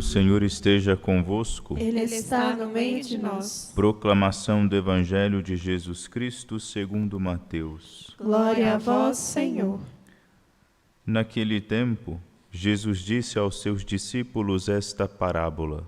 O Senhor esteja convosco. Ele está no meio de nós. Proclamação do Evangelho de Jesus Cristo segundo Mateus. Glória a vós, Senhor. Naquele tempo, Jesus disse aos seus discípulos esta parábola: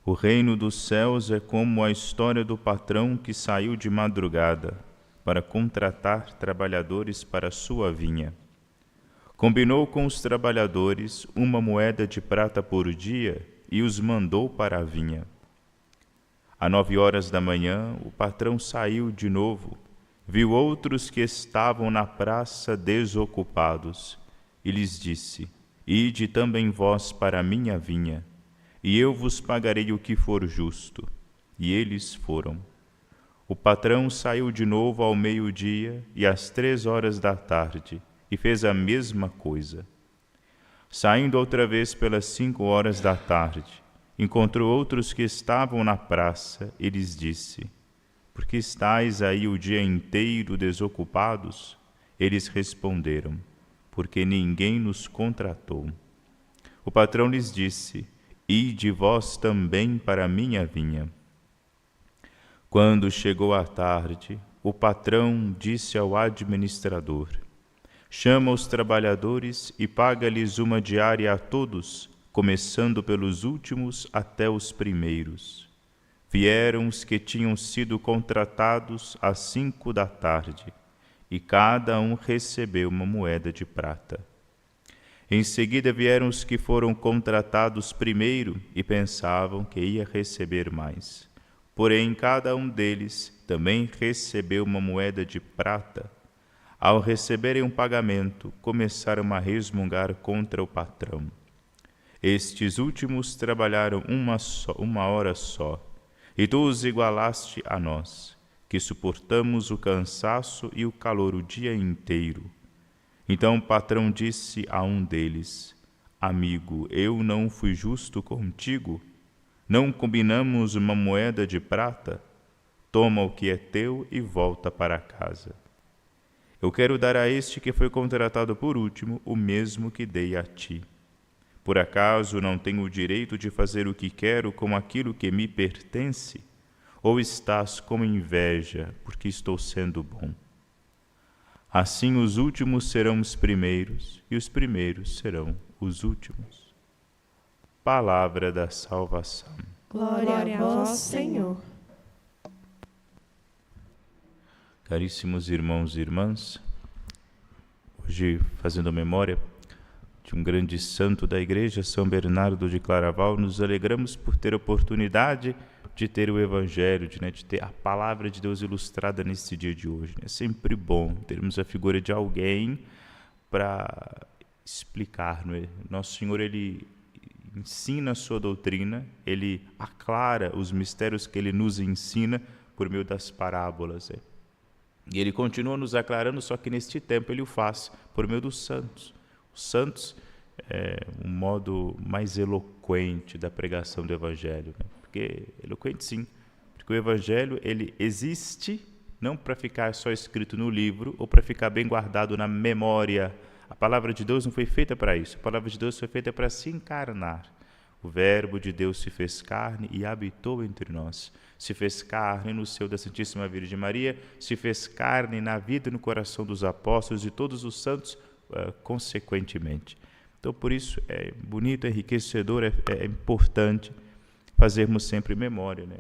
O reino dos céus é como a história do patrão que saiu de madrugada para contratar trabalhadores para sua vinha. Combinou com os trabalhadores 1 moeda de prata por dia e os mandou para a vinha. Às 9 horas da manhã, o patrão saiu de novo, viu outros que estavam na praça desocupados e lhes disse: Ide também vós para a minha vinha, e eu vos pagarei o que for justo. E eles foram. O patrão saiu de novo ao meio-dia e às 3 horas da tarde, e fez a mesma coisa. Saindo outra vez pelas 5 horas da tarde, encontrou outros que estavam na praça e lhes disse: Por que estáis aí o dia inteiro desocupados? Eles responderam: Porque ninguém nos contratou. O patrão lhes disse: Ide vós também para a minha vinha. Quando chegou a tarde, o patrão disse ao administrador: Chama os trabalhadores e paga-lhes uma diária a todos, começando pelos últimos até os primeiros. Vieram os que tinham sido contratados às 5 da tarde, e cada um recebeu 1 moeda de prata. Em seguida vieram os que foram contratados primeiro e pensavam que ia receber mais. Porém, cada um deles também recebeu 1 moeda de prata. Ao receberem um pagamento, começaram a resmungar contra o patrão. Estes últimos trabalharam uma hora só, e tu os igualaste a nós, que suportamos o cansaço e o calor o dia inteiro. Então o patrão disse a um deles: Amigo, eu não fui justo contigo? Não combinamos 1 moeda de prata? Toma o que é teu e volta para casa. Eu quero dar a este que foi contratado por último o mesmo que dei a ti. Por acaso não tenho o direito de fazer o que quero com aquilo que me pertence? Ou estás com inveja, porque estou sendo bom? Assim os últimos serão os primeiros, e os primeiros serão os últimos. Palavra da salvação. Glória a vós, Senhor. Caríssimos irmãos e irmãs, hoje fazendo memória de um grande santo da Igreja, São Bernardo de Claraval, nos alegramos por ter a oportunidade de ter o Evangelho, de ter a Palavra de Deus ilustrada nesse dia de hoje. É sempre bom termos a figura de alguém para explicar. Não é? Nosso Senhor, Ele ensina a sua doutrina, Ele aclara os mistérios que Ele nos ensina por meio das parábolas. E Ele continua nos aclarando, só que neste tempo Ele o faz por meio dos santos. Os santos é um modo mais eloquente da pregação do Evangelho. Né? Porque, eloquente sim, porque o Evangelho ele existe não para ficar só escrito no livro ou para ficar bem guardado na memória. A palavra de Deus não foi feita para isso. A palavra de Deus foi feita para se encarnar. O Verbo de Deus se fez carne e habitou entre nós. Se fez carne no seio da Santíssima Virgem Maria, se fez carne na vida e no coração dos apóstolos e todos os santos, consequentemente. Então, por isso, é bonito, é enriquecedor, é importante fazermos sempre memória, né,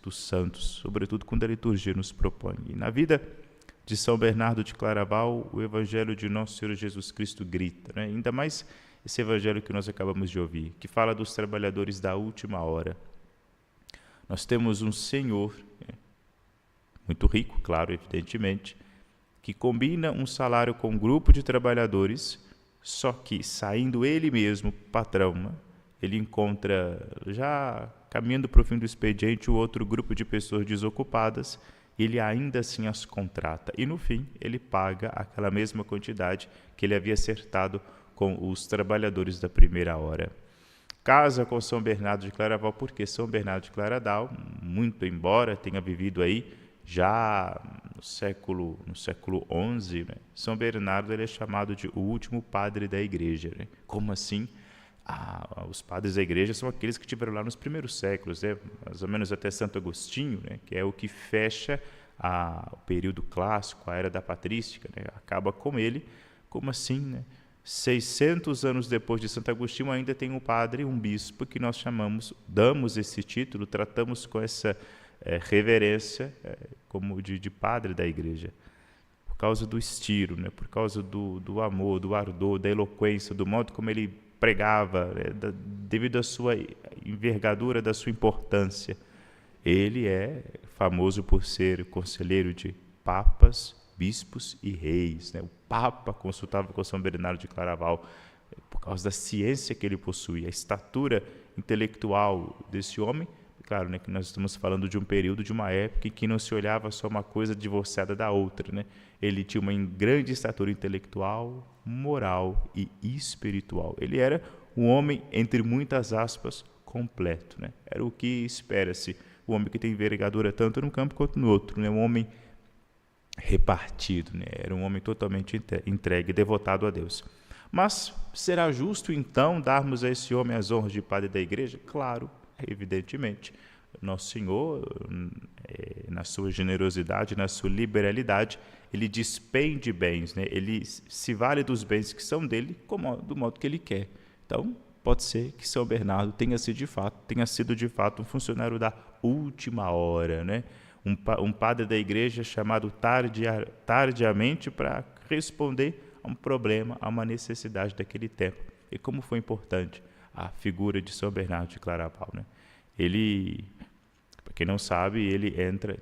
dos santos, sobretudo quando a liturgia nos propõe. E na vida de São Bernardo de Claraval, o Evangelho de Nosso Senhor Jesus Cristo grita, né? Ainda mais esse Evangelho que nós acabamos de ouvir, que fala dos trabalhadores da última hora. Nós temos um Senhor, muito rico, claro, evidentemente, que combina um salário com um grupo de trabalhadores, só que saindo ele mesmo, patrão, ele encontra, já caminhando para o fim do expediente, o outro grupo de pessoas desocupadas, ele ainda assim as contrata. E no fim, ele paga aquela mesma quantidade que ele havia acertado com os trabalhadores da primeira hora. Casa com São Bernardo de Claraval, porque São Bernardo de Claraval, muito embora tenha vivido aí já no século XI, né? São Bernardo ele é chamado de o último padre da Igreja. Né? Como assim? Os padres da igreja são aqueles que tiveram lá nos primeiros séculos, mais ou menos até Santo Agostinho, né, que é o que fecha o período clássico, a era da patrística, né, acaba com ele. Como assim, né? 600 anos depois de Santo Agostinho ainda tem um padre, um bispo, que nós damos esse título, tratamos com essa reverência como de padre da igreja, por causa do estilo, né? Por causa do amor, do ardor, da eloquência, do modo como ele pregava, devido à sua envergadura, da sua importância. Ele é famoso por ser conselheiro de papas, bispos e reis, né? O Papa consultava com São Bernardo de Claraval por causa da ciência que ele possui, a estatura intelectual desse homem. Claro, né, que nós estamos falando de um período, de uma época em que não se olhava só uma coisa divorciada da outra, né? Ele tinha uma grande estatura intelectual, moral e espiritual. Ele era um homem, entre muitas aspas, completo, né? Era o que espera-se, o homem que tem envergadura tanto num campo quanto no outro, né? Um homem repartido, né? Era um homem totalmente entregue, devotado a Deus. Mas será justo, então, darmos a esse homem as honras de padre da igreja? Claro, evidentemente. Nosso Senhor, na sua generosidade, na sua liberalidade, ele despende bens, né? Ele se vale dos bens que são dele do modo que ele quer. Então, pode ser que São Bernardo tenha sido de fato um funcionário da última hora, né? Um padre da igreja chamado tardiamente para responder a um problema, a uma necessidade daquele tempo. E como foi importante a figura de São Bernardo de Claraval, né? Ele, para quem não sabe, ele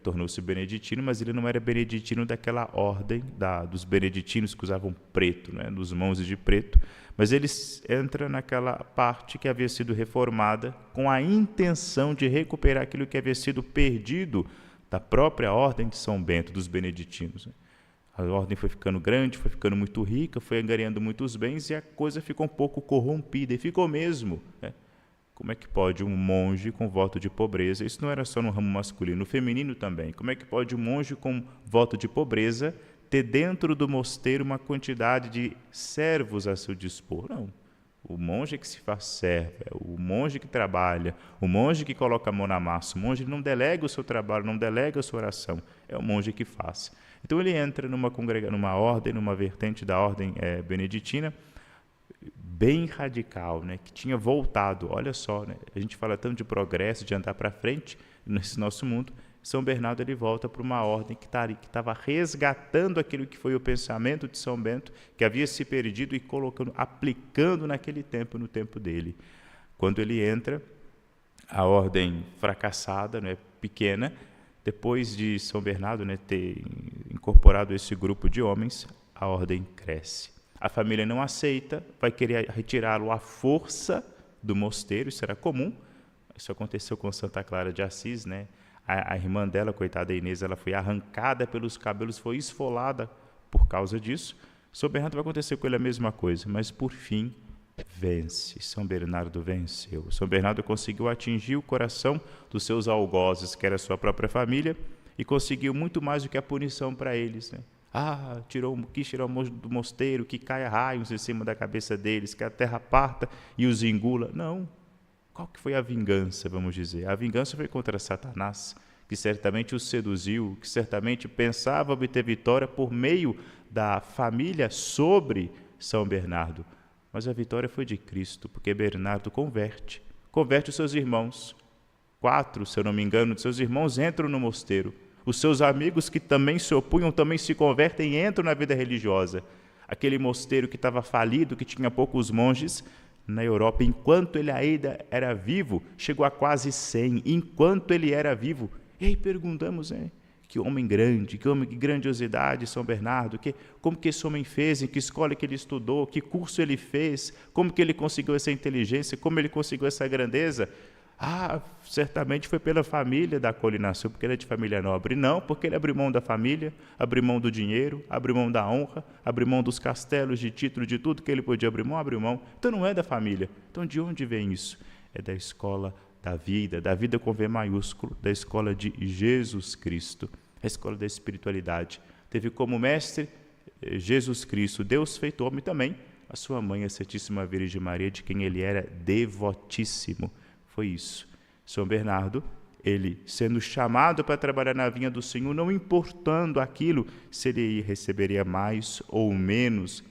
tornou-se beneditino, mas ele não era beneditino daquela ordem dos beneditinos que usavam preto, né? Dos monges de preto, mas ele entra naquela parte que havia sido reformada com a intenção de recuperar aquilo que havia sido perdido da própria ordem de São Bento, dos beneditinos. A ordem foi ficando grande, foi ficando muito rica, foi angariando muitos bens e a coisa ficou um pouco corrompida, e ficou mesmo, né? Como é que pode um monge com voto de pobreza, isso não era só no ramo masculino, no feminino também, como é que pode um monge com voto de pobreza ter dentro do mosteiro uma quantidade de servos a seu dispor? Não. O monge que se faz servo, o monge que trabalha, o monge que coloca a mão na massa, o monge não delega o seu trabalho, não delega a sua oração, é o monge que faz. Então ele entra numa ordem, numa vertente da ordem beneditina, bem radical, né, que tinha voltado, olha só, né, a gente fala tanto de progresso, de andar para frente nesse nosso mundo. São Bernardo ele volta para uma ordem que estava resgatando aquilo que foi o pensamento de São Bento, que havia se perdido e aplicando naquele tempo, no tempo dele. Quando ele entra, a ordem fracassada, né, pequena, depois de São Bernardo, né, ter incorporado esse grupo de homens, a ordem cresce. A família não aceita, vai querer retirá-lo à força do mosteiro, isso era comum. Isso aconteceu com Santa Clara de Assis, né? A irmã dela, coitada Inês, ela foi arrancada pelos cabelos, foi esfolada por causa disso. São Bernardo vai acontecer com ele a mesma coisa, mas por fim vence. São Bernardo venceu. São Bernardo conseguiu atingir o coração dos seus algozes, que era a sua própria família, e conseguiu muito mais do que a punição para eles, né? Quis tirar o monge do mosteiro, que caia raios em cima da cabeça deles, que a terra parta e os engula. Não. Qual que foi a vingança, vamos dizer? A vingança foi contra Satanás, que certamente os seduziu, que certamente pensava obter vitória por meio da família sobre São Bernardo. Mas a vitória foi de Cristo, porque Bernardo converte os seus irmãos. 4, se eu não me engano, de seus irmãos entram no mosteiro. Os seus amigos que também se opunham, também se convertem e entram na vida religiosa. Aquele mosteiro que estava falido, que tinha poucos monges, na Europa, enquanto ele ainda era vivo, chegou a quase 100, enquanto ele era vivo. E aí perguntamos, que homem grande, que grandiosidade São Bernardo, como que esse homem fez, em que escola que ele estudou, que curso ele fez, como que ele conseguiu essa inteligência, como ele conseguiu essa grandeza? Certamente foi pela família da qual ele nasceu, porque ele é de família nobre. Não, porque ele abriu mão da família, abriu mão do dinheiro, abriu mão da honra, abriu mão dos castelos, de título, de tudo que ele podia abrir mão, abriu mão. Então não é da família. Então de onde vem isso? É da escola da vida com V maiúsculo, da escola de Jesus Cristo, a escola da espiritualidade. Teve como mestre Jesus Cristo, Deus feito homem também, a sua mãe, a Santíssima Virgem Maria, de quem ele era devotíssimo. Foi isso. São Bernardo, ele sendo chamado para trabalhar na vinha do Senhor, não importando aquilo, se ele receberia mais ou menos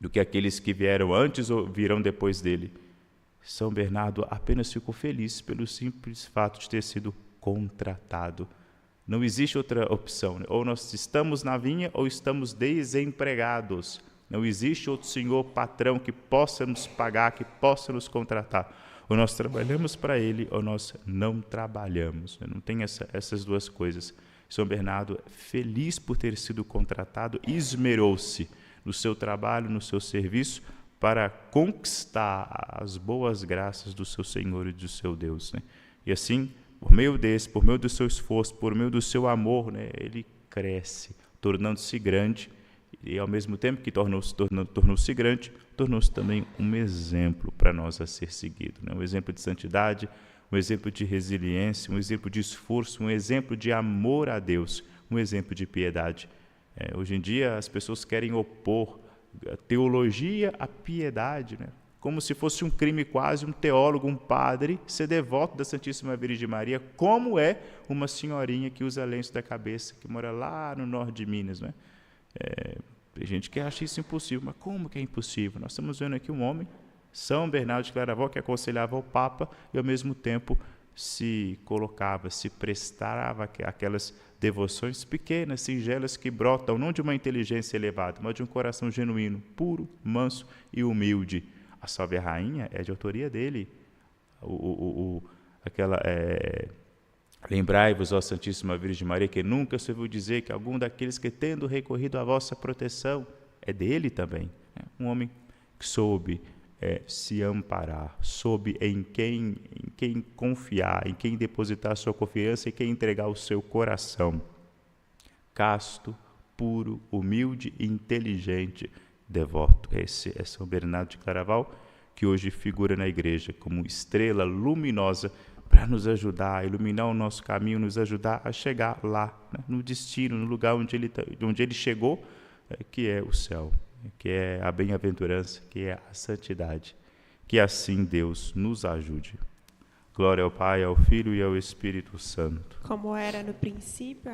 do que aqueles que vieram antes ou virão depois dele. São Bernardo apenas ficou feliz pelo simples fato de ter sido contratado. Não existe outra opção, né? Ou nós estamos na vinha ou estamos desempregados. Não existe outro senhor patrão que possa nos pagar, que possa nos contratar. Ou nós trabalhamos para ele ou nós não trabalhamos. Não tem essas duas coisas. São Bernardo, feliz por ter sido contratado, esmerou-se no seu trabalho, no seu serviço, para conquistar as boas graças do seu Senhor e do seu Deus, né? E assim, por meio do seu esforço, por meio do seu amor, né, ele cresce, tornando-se grande, e ao mesmo tempo que tornou-se grande, tornou-se também um exemplo para nós a ser seguido, né? Um exemplo de santidade, um exemplo de resiliência, um exemplo de esforço, um exemplo de amor a Deus, um exemplo de piedade. Hoje em dia as pessoas querem opor a teologia à piedade, né? Como se fosse um crime quase um teólogo, um padre, ser devoto da Santíssima Virgem Maria, como é uma senhorinha que usa lenço da cabeça, que mora lá no norte de Minas, né? Tem gente que acha isso impossível, mas como que é impossível? Nós estamos vendo aqui um homem, São Bernardo de Claraval, que aconselhava o Papa e ao mesmo tempo se colocava, se prestava aquelas devoções pequenas, singelas, que brotam não de uma inteligência elevada, mas de um coração genuíno, puro, manso e humilde. A Salve a Rainha é de autoria dele. Lembrai-vos, ó Santíssima Virgem Maria, que nunca se ouviu dizer que algum daqueles que, tendo recorrido à vossa proteção, é dele também. Um homem que soube se amparar, soube em quem confiar, em quem depositar sua confiança e quem entregar o seu coração. Casto, puro, humilde e inteligente, devoto. Esse é São Bernardo de Claraval, que hoje figura na igreja como estrela luminosa para nos ajudar a iluminar o nosso caminho, nos ajudar a chegar lá, né, no destino, no lugar onde ele chegou, que é o céu, que é a bem-aventurança, que é a santidade. Que assim Deus nos ajude. Glória ao Pai, ao Filho e ao Espírito Santo. Como era no princípio,